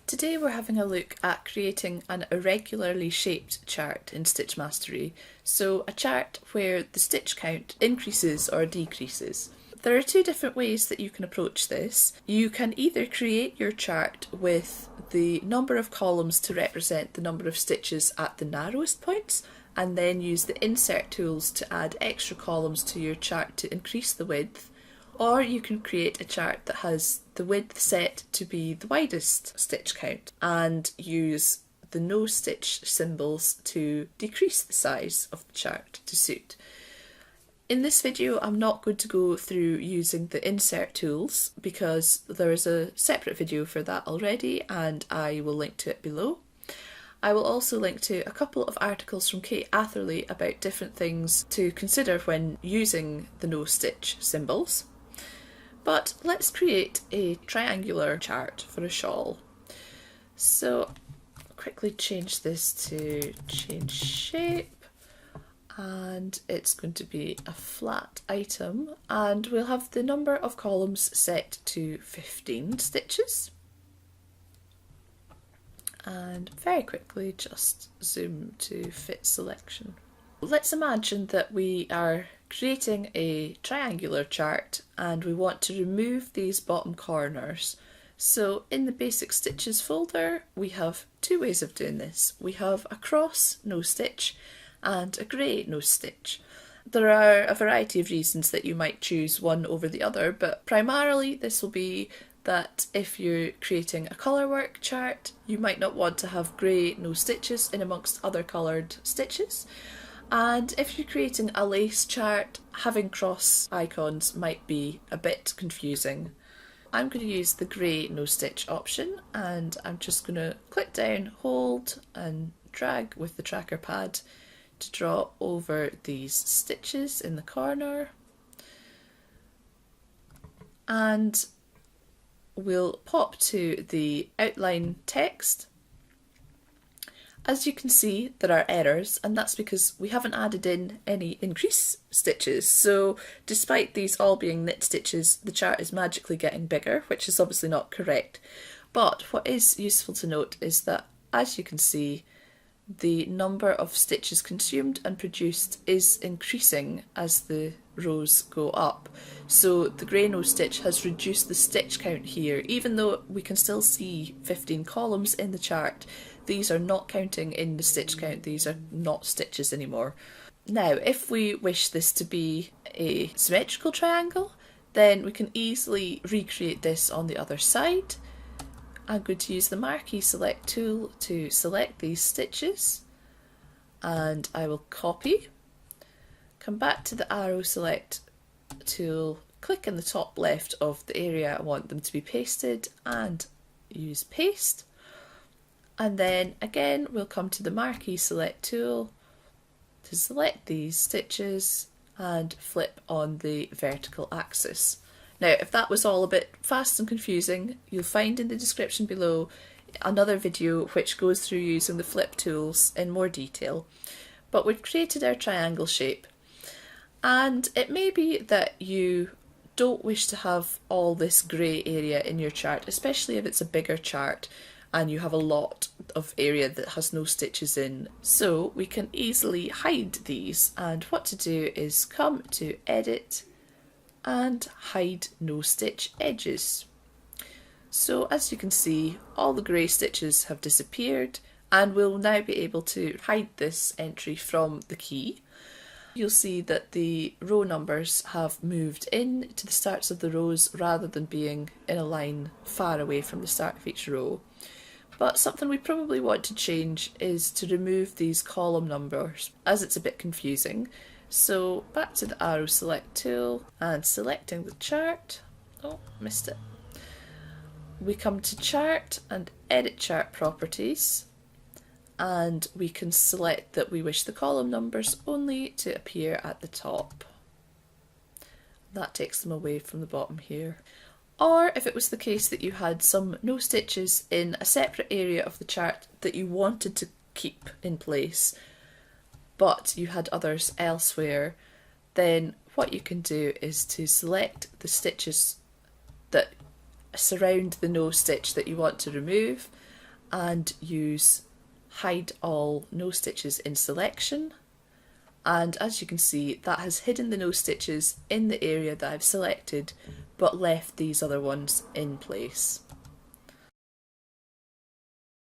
Today we're having a look at creating an irregularly shaped chart in Stitch Mastery, so a chart where the stitch count increases or decreases. There are two different ways that you can approach this. You can either create your chart with the number of columns to represent the number of stitches at the narrowest points, and then use the insert tools to add extra columns to your chart to increase the width. Or you can create a chart that has the width set to be the widest stitch count and use the no stitch symbols to decrease the size of the chart to suit. In this video I'm not going to go through using the insert tools because there is a separate video for that already and I will link to it below. I will also link to a couple of articles from Kate Atherley about different things to consider when using the no stitch symbols. But let's create a triangular chart for a shawl. So quickly change this to change shape, and it's going to be a flat item, and we'll have the number of columns set to 15 stitches. And very quickly just zoom to fit selection. Let's imagine that we are creating a triangular chart and we want to remove these bottom corners. So in the basic stitches folder we have two ways of doing this. We have a cross no stitch and a grey no stitch. There are a variety of reasons that you might choose one over the other, but primarily this will be that if you're creating a colourwork chart you might not want to have grey no stitches in amongst other coloured stitches. And if you're creating a lace chart, having cross icons might be a bit confusing. I'm going to use the grey no stitch option and I'm just going to click down, hold and drag with the tracker pad to draw over these stitches in the corner. And we'll pop to the outline text. As you can see, there are errors, and that's because we haven't added in any increase stitches. So despite these all being knit stitches, the chart is magically getting bigger, which is obviously not correct. But what is useful to note is that, as you can see, the number of stitches consumed and produced is increasing as the rows go up. So the grey no stitch has reduced the stitch count here, even though we can still see 15 columns in the chart. These are not counting in the stitch count, these are not stitches anymore. Now, if we wish this to be a symmetrical triangle, then we can easily recreate this on the other side. I'm going to use the marquee select tool to select these stitches, and I will copy, come back to the arrow select tool, click in the top left of the area I want them to be pasted and use paste. And then again we'll come to the marquee select tool to select these stitches and flip on the vertical axis. Now if that was all a bit fast and confusing, you'll find in the description below another video which goes through using the flip tools in more detail. But we've created our triangle shape, and it may be that you don't wish to have all this grey area in your chart, especially if it's a bigger chart and you have a lot of area that has no stitches in. So we can easily hide these, and what to do is come to Edit and Hide No Stitch Edges. So as you can see, all the grey stitches have disappeared and we'll now be able to hide this entry from the key. You'll see that the row numbers have moved in to the starts of the rows rather than being in a line far away from the start of each row. But something we probably want to change is to remove these column numbers, as it's a bit confusing. So back to the arrow select tool and selecting the chart. Oh, missed it. We come to chart and edit chart properties, and we can select that we wish the column numbers only to appear at the top. That takes them away from the bottom here. Or if it was the case that you had some no stitches in a separate area of the chart that you wanted to keep in place, but you had others elsewhere, then what you can do is to select the stitches that surround the no stitch that you want to remove, and use hide all no stitches in selection, and as you can see that has hidden the no stitches in the area that I've selected but left these other ones in place.